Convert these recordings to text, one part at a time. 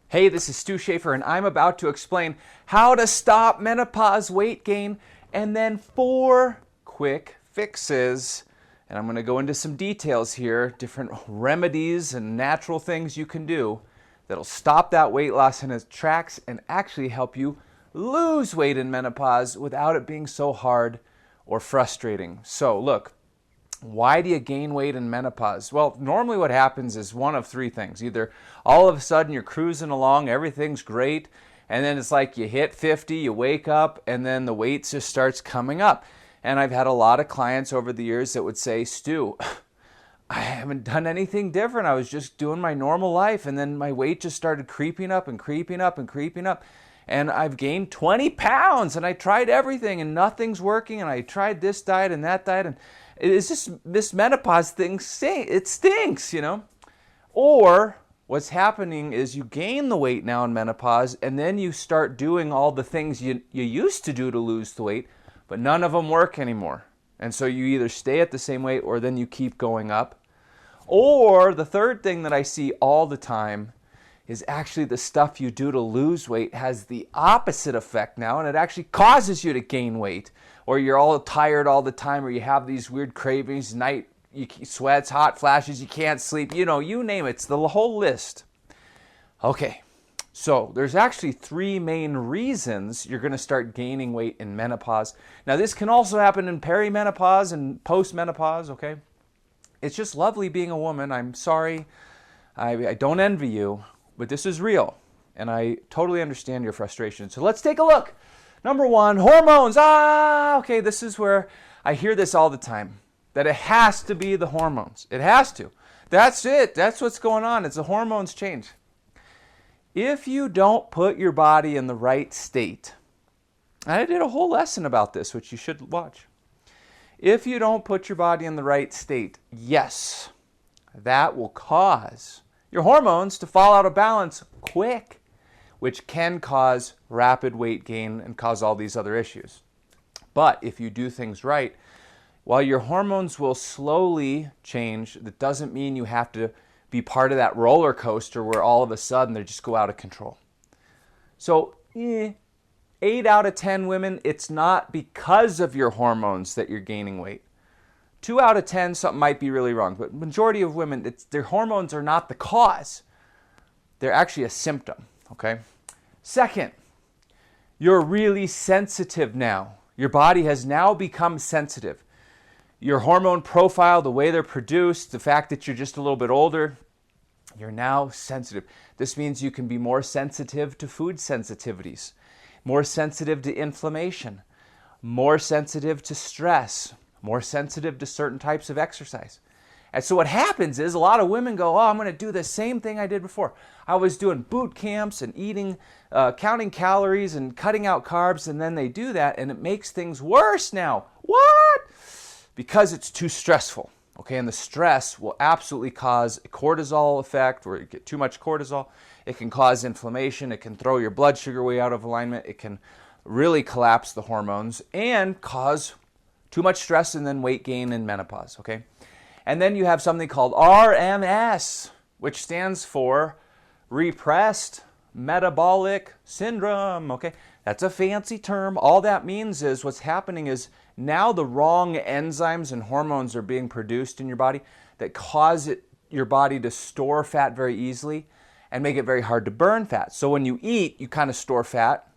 Hey, this is Stu Schaefer, and I'm about to explain how to stop menopause weight gain and then 4 quick fixes. And I'm going to go into some details here, different remedies and natural things you can do that'll stop that weight loss in its tracks and actually help you lose weight in menopause without it being so hard or frustrating. So look, why do you gain weight in menopause? Well, normally what happens is one of 3 things. Either all of a sudden you're cruising along, everything's great, and then it's like you hit 50, you wake up, and then the weight just starts coming up. And I've had a lot of clients over the years that would say, Stu, I haven't done anything different. I was just doing my normal life, and then my weight just started creeping up and creeping up and creeping up. And I've gained 20 pounds, and I tried everything, and nothing's working, and I tried this diet and that diet, and it's just this menopause thing, it stinks, you know? Or what's happening is you gain the weight now in menopause, and then you start doing all the things you used to do to lose the weight, but none of them work anymore. And so you either stay at the same weight or then you keep going up. Or the third thing that I see all the time is actually the stuff you do to lose weight has the opposite effect now, and it actually causes you to gain weight, or you're all tired all the time, or you have these weird cravings, sweats, hot flashes, you can't sleep, you know, you name it. It's the whole list. Okay, so there's actually 3 main reasons you're going to start gaining weight in menopause. Now, this can also happen in perimenopause and postmenopause, okay? It's just lovely being a woman. I'm sorry. I don't envy you. But this is real, and I totally understand your frustration. So let's take a look. Number 1, hormones. Okay, this is where I hear this all the time, that it has to be the hormones. It has to. That's it. That's what's going on. It's the hormones change. If you don't put your body in the right state, I did a whole lesson about this, which you should watch. If you don't put your body in the right state, yes, that will cause your hormones to fall out of balance quick, which can cause rapid weight gain and cause all these other issues. But if you do things right, while your hormones will slowly change, that doesn't mean you have to be part of that roller coaster where all of a sudden they just go out of control. So 8 out of 10 women, it's not because of your hormones that you're gaining weight. 2 out of 10, something might be really wrong, but majority of women, their hormones are not the cause. They're actually a symptom, okay? Second, you're really sensitive now. Your body has now become sensitive. Your hormone profile, the way they're produced, the fact that you're just a little bit older, you're now sensitive. This means you can be more sensitive to food sensitivities, more sensitive to inflammation, more sensitive to stress, more sensitive to certain types of exercise. And so what happens is a lot of women go, I'm going to do the same thing I did before. I was doing boot camps and eating, counting calories and cutting out carbs, and then they do that, and it makes things worse now. What? Because it's too stressful. Okay, and the stress will absolutely cause a cortisol effect, where you get too much cortisol. It can cause inflammation. It can throw your blood sugar way out of alignment. It can really collapse the hormones and cause too much stress and then weight gain in menopause, okay? And then you have something called RMS, which stands for repressed metabolic syndrome, okay? That's a fancy term. All that means is what's happening is now the wrong enzymes and hormones are being produced in your body that cause your body to store fat very easily and make it very hard to burn fat. So when you eat, you kind of store fat.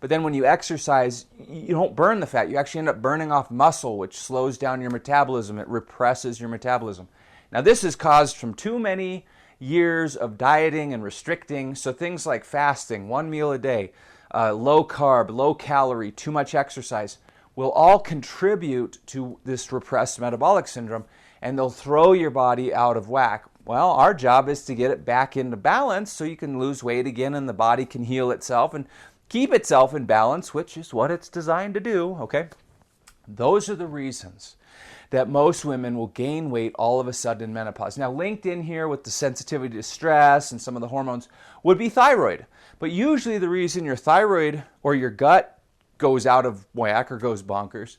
But then when you exercise, you don't burn the fat. You actually end up burning off muscle, which slows down your metabolism. It represses your metabolism. Now, this is caused from too many years of dieting and restricting. So things like fasting, 1 meal a day, low carb, low calorie, too much exercise will all contribute to this repressed metabolic syndrome, and they'll throw your body out of whack. Well, our job is to get it back into balance so you can lose weight again and the body can heal itself and keep itself in balance, which is what it's designed to do, okay? Those are the reasons that most women will gain weight all of a sudden in menopause. Now, linked in here with the sensitivity to stress and some of the hormones would be thyroid. But usually the reason your thyroid or your gut goes out of whack or goes bonkers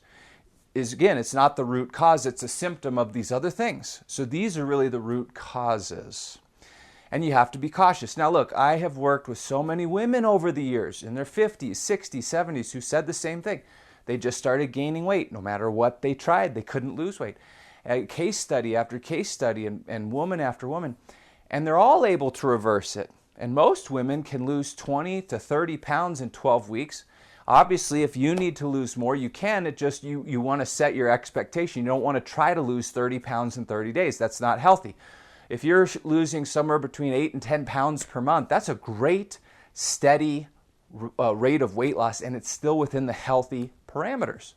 is, again, it's not the root cause, it's a symptom of these other things. So these are really the root causes. And you have to be cautious. Now look, I have worked with so many women over the years in their 50s, 60s, 70s who said the same thing. They just started gaining weight. No matter what they tried, they couldn't lose weight. Case study after case study and woman after woman. And they're all able to reverse it. And most women can lose 20 to 30 pounds in 12 weeks. Obviously, if you need to lose more, you can. It just, you want to set your expectation. You don't want to try to lose 30 pounds in 30 days. That's not healthy. If you're losing somewhere between 8 and 10 pounds per month, that's a great, steady rate of weight loss, and it's still within the healthy parameters.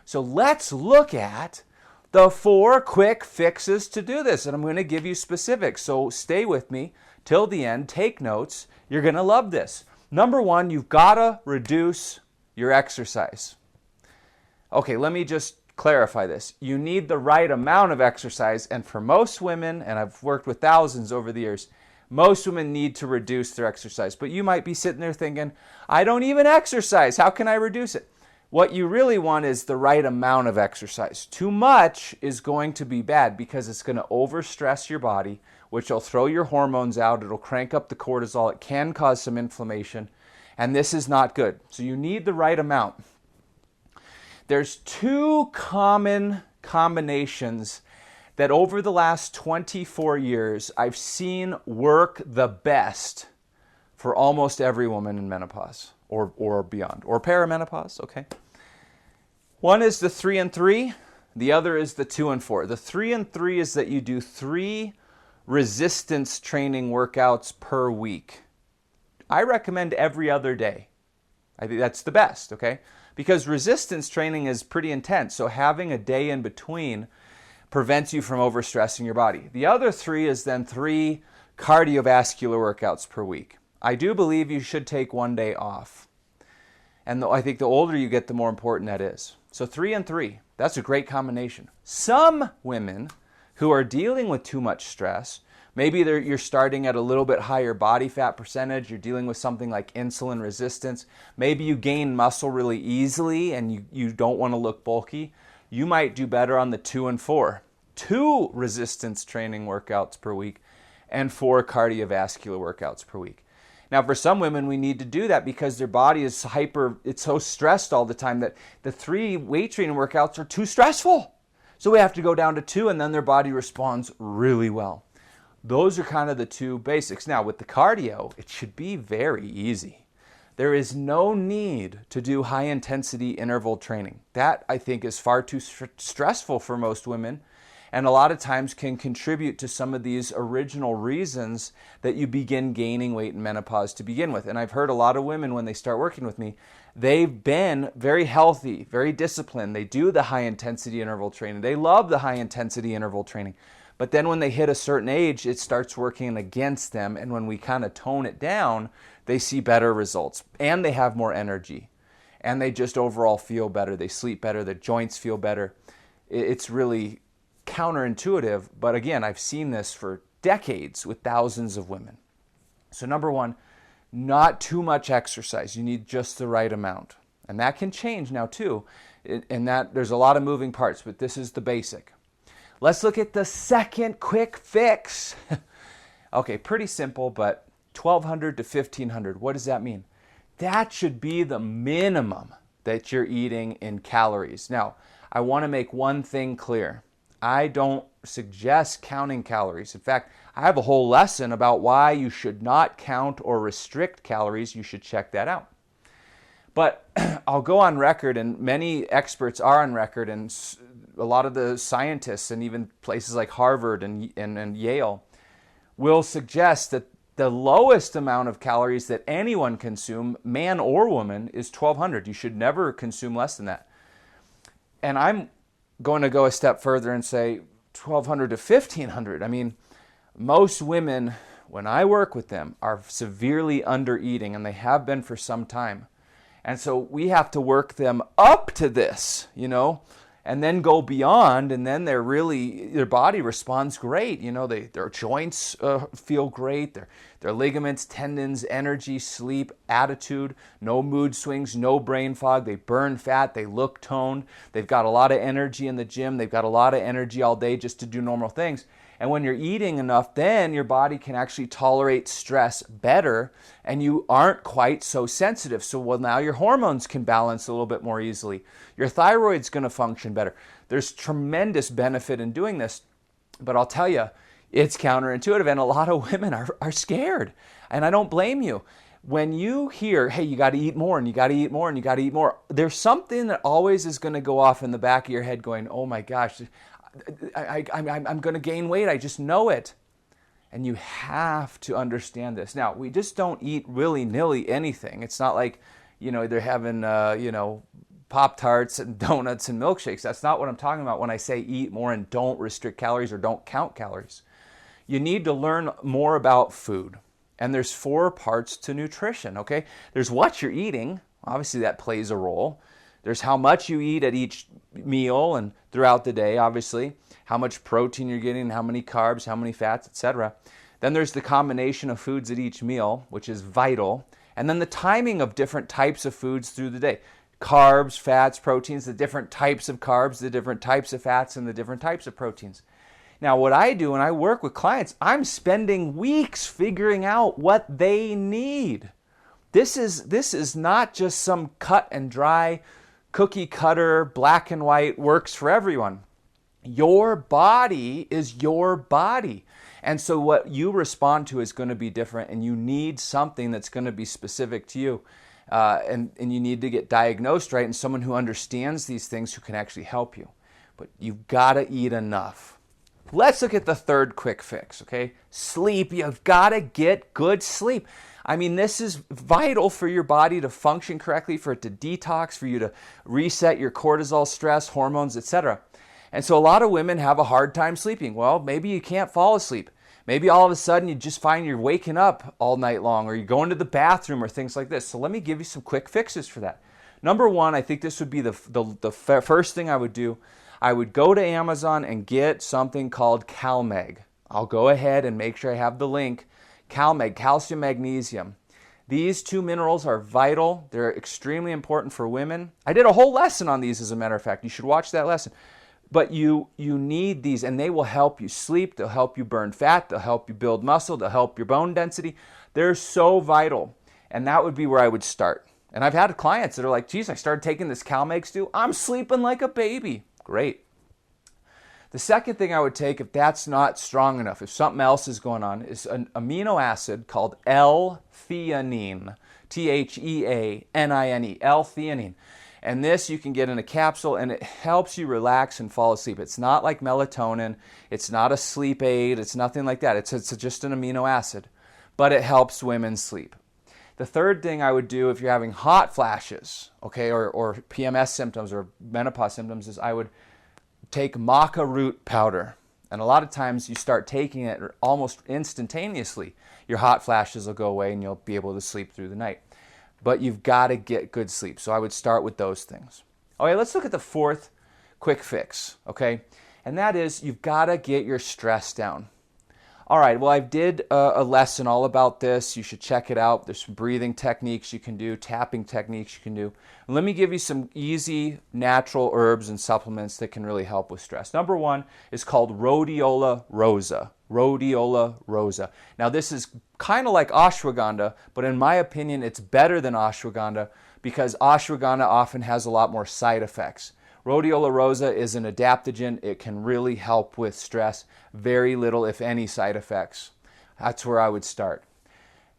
So let's look at the 4 quick fixes to do this, and I'm going to give you specifics. So stay with me till the end. Take notes. You're going to love this. Number 1, you've got to reduce your exercise. Okay, let me just clarify this. You need the right amount of exercise, and for most women, and I've worked with thousands over the years, most women need to reduce their exercise. But you might be sitting there thinking, I don't even exercise. How can I reduce it? What you really want is the right amount of exercise. Too much is going to be bad because it's going to overstress your body, which will throw your hormones out. It'll crank up the cortisol. It can cause some inflammation, and this is not good. So you need the right amount. There's 2 common combinations that over the last 24 years I've seen work the best for almost every woman in menopause or beyond, or perimenopause, okay? One is the 3 and 3, the other is the 2 and 4. The 3 and 3 is that you do 3 resistance training workouts per week. I recommend every other day. I think that's the best, okay? Because resistance training is pretty intense, so having a day in between prevents you from overstressing your body. The other 3 is then 3 cardiovascular workouts per week. I do believe you should take 1 day off. And I think the older you get, the more important that is. So 3 and 3, that's a great combination. Some women who are dealing with too much stress, maybe you're starting at a little bit higher body fat percentage, you're dealing with something like insulin resistance, maybe you gain muscle really easily and you don't want to look bulky, you might do better on the 2 and 4. 2 resistance training workouts per week and 4 cardiovascular workouts per week. Now, for some women, we need to do that because their body is it's so stressed all the time that the 3 weight training workouts are too stressful. So we have to go down to 2, and then their body responds really well. Those are kind of the 2 basics. Now, with the cardio, it should be very easy. There is no need to do high-intensity interval training. That, I think, is far too stressful for most women, and a lot of times can contribute to some of these original reasons that you begin gaining weight in menopause to begin with. And I've heard a lot of women, when they start working with me, they've been very healthy, very disciplined. They do the high-intensity interval training. They love the high-intensity interval training. But then when they hit a certain age, it starts working against them. And when we kind of tone it down, they see better results. And they have more energy. And they just overall feel better. They sleep better. Their joints feel better. It's really counterintuitive. But again, I've seen this for decades with thousands of women. So number 1, not too much exercise. You need just the right amount. And that can change now too. And that there's a lot of moving parts, but this is the basic. Let's look at the second quick fix. Okay, pretty simple, but 1,200 to 1,500. What does that mean? That should be the minimum that you're eating in calories. Now, I want to make one thing clear. I don't suggest counting calories. In fact, I have a whole lesson about why you should not count or restrict calories. You should check that out. But I'll go on record, and many experts are on record, and a lot of the scientists and even places like Harvard and Yale will suggest that the lowest amount of calories that anyone consume, man or woman, is 1,200. You should never consume less than that. And I'm going to go a step further and say 1,200 to 1,500. I mean, most women, when I work with them, are severely under eating, and they have been for some time. And so we have to work them up to this, and then go beyond, and then their body responds great. Their joints feel great, their ligaments, tendons, energy, sleep, attitude, no mood swings, no brain fog. They burn fat, they look toned, they've got a lot of energy in the gym, they've got a lot of energy all day just to do normal things. And when you're eating enough, then your body can actually tolerate stress better and you aren't quite so sensitive. So well, now your hormones can balance a little bit more easily. Your thyroid's going to function better. There's tremendous benefit in doing this, but I'll tell you, it's counterintuitive and a lot of women are scared. And I don't blame you. When you hear, hey, you got to eat more and you got to eat more and you got to eat more, there's something that always is going to go off in the back of your head going, oh my gosh, I'm going to gain weight. I just know it. And you have to understand this. Now, we just don't eat willy-nilly anything. It's not like, they're having, Pop-Tarts and donuts and milkshakes. That's not what I'm talking about when I say eat more and don't restrict calories or don't count calories. You need to learn more about food. And there's 4 parts to nutrition, okay? There's what you're eating. Obviously, that plays a role. There's how much you eat at each meal and throughout the day, obviously. How much protein you're getting, how many carbs, how many fats, etc. Then there's the combination of foods at each meal, which is vital. And then the timing of different types of foods through the day. Carbs, fats, proteins, the different types of carbs, the different types of fats, and the different types of proteins. Now, what I do when I work with clients, I'm spending weeks figuring out what they need. This is not just some cut and dry, cookie cutter, black and white, works for everyone. Your body is your body. And so what you respond to is going to be different, and you need something that's going to be specific to you. And you need to get diagnosed right, and someone who understands these things who can actually help you. But you've got to eat enough. Let's look at the third quick fix, okay? Sleep. You've got to get good sleep. I mean, this is vital for your body to function correctly, for it to detox, for you to reset your cortisol, stress, hormones, etc. And so a lot of women have a hard time sleeping. Well, maybe you can't fall asleep. Maybe all of a sudden you just find you're waking up all night long, or you're going to the bathroom or things like this. So let me give you some quick fixes for that. Number one, I think this would be the first thing I would do. I would go to Amazon and get something called CalMag. I'll go ahead and make sure I have the link. CalMag, calcium, magnesium. These 2 minerals are vital. They're extremely important for women. I did a whole lesson on these, as a matter of fact. You should watch that lesson. But you need these, and they will help you sleep. They'll help you burn fat. They'll help you build muscle. They'll help your bone density. They're so vital. And that would be where I would start. And I've had clients that are like, geez, I started taking this CalMag, Stu. I'm sleeping like a baby. Great. The second thing I would take, if that's not strong enough, if something else is going on, is an amino acid called L-theanine. Theanine. L-theanine. And this you can get in a capsule, and it helps you relax and fall asleep. It's not like melatonin. It's not a sleep aid. It's nothing like that. It's just an amino acid. But it helps women sleep. The third thing I would do if you're having hot flashes, okay, or PMS symptoms or menopause symptoms, is I would take maca root powder. And a lot of times you start taking it almost instantaneously. Your hot flashes will go away and you'll be able to sleep through the night. But you've got to get good sleep. So I would start with those things. Okay, let's look at the fourth quick fix, okay? And that is you've got to get your stress down. All right, well, I did a lesson all about this. You should check it out. There's some breathing techniques you can do, tapping techniques you can do. And let me give you some easy natural herbs and supplements that can really help with stress. Number one is called rhodiola rosa. Rhodiola rosa. Now, this is kind of like ashwagandha, but in my opinion, it's better than ashwagandha because ashwagandha often has a lot more side effects. Rhodiola rosa is an adaptogen. It can really help with stress. Very little, if any, side effects. That's where I would start.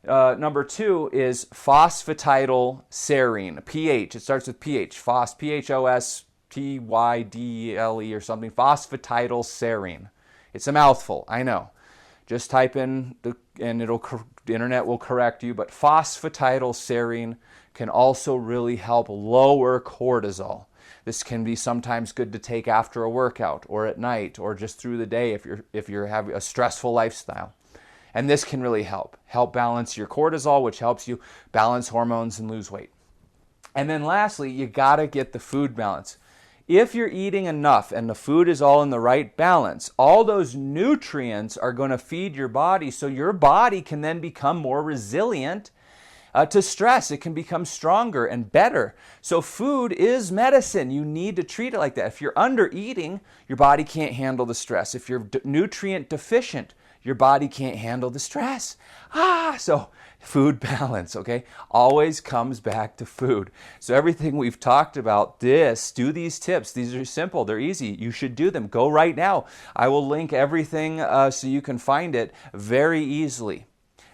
Number two is phosphatidylserine, pH. It starts with pH, P-H-O-S-T-Y-D-E-L-E or something, phosphatidylserine. It's a mouthful, I know. Just type in, and the internet will correct you, but phosphatidylserine can also really help lower cortisol. This can be sometimes good to take after a workout or at night or just through the day if you're having a stressful lifestyle. And this can really help balance your cortisol, which helps you balance hormones and lose weight. And then lastly, you got to get the food balance. If you're eating enough and the food is all in the right balance, all those nutrients are going to feed your body so your body can then become more resilient to stress. It can become stronger and better. So food is medicine. You need to treat it like that. If you're under eating, your body can't handle the stress. If you're nutrient deficient, your body can't handle the stress. So food balance, okay, always comes back to food. So everything we've talked about, do these tips. These are simple, they're easy. You should do them. Go right now. I will link everything so you can find it very easily.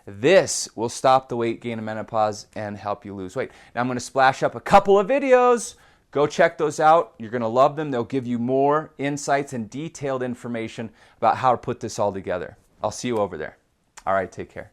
This will stop the weight gain of menopause and help you lose weight. Now I'm going to splash up a couple of videos. Go check those out. You're going to love them. They'll give you more insights and detailed information about how to put this all together. I'll see you over there. All right, take care.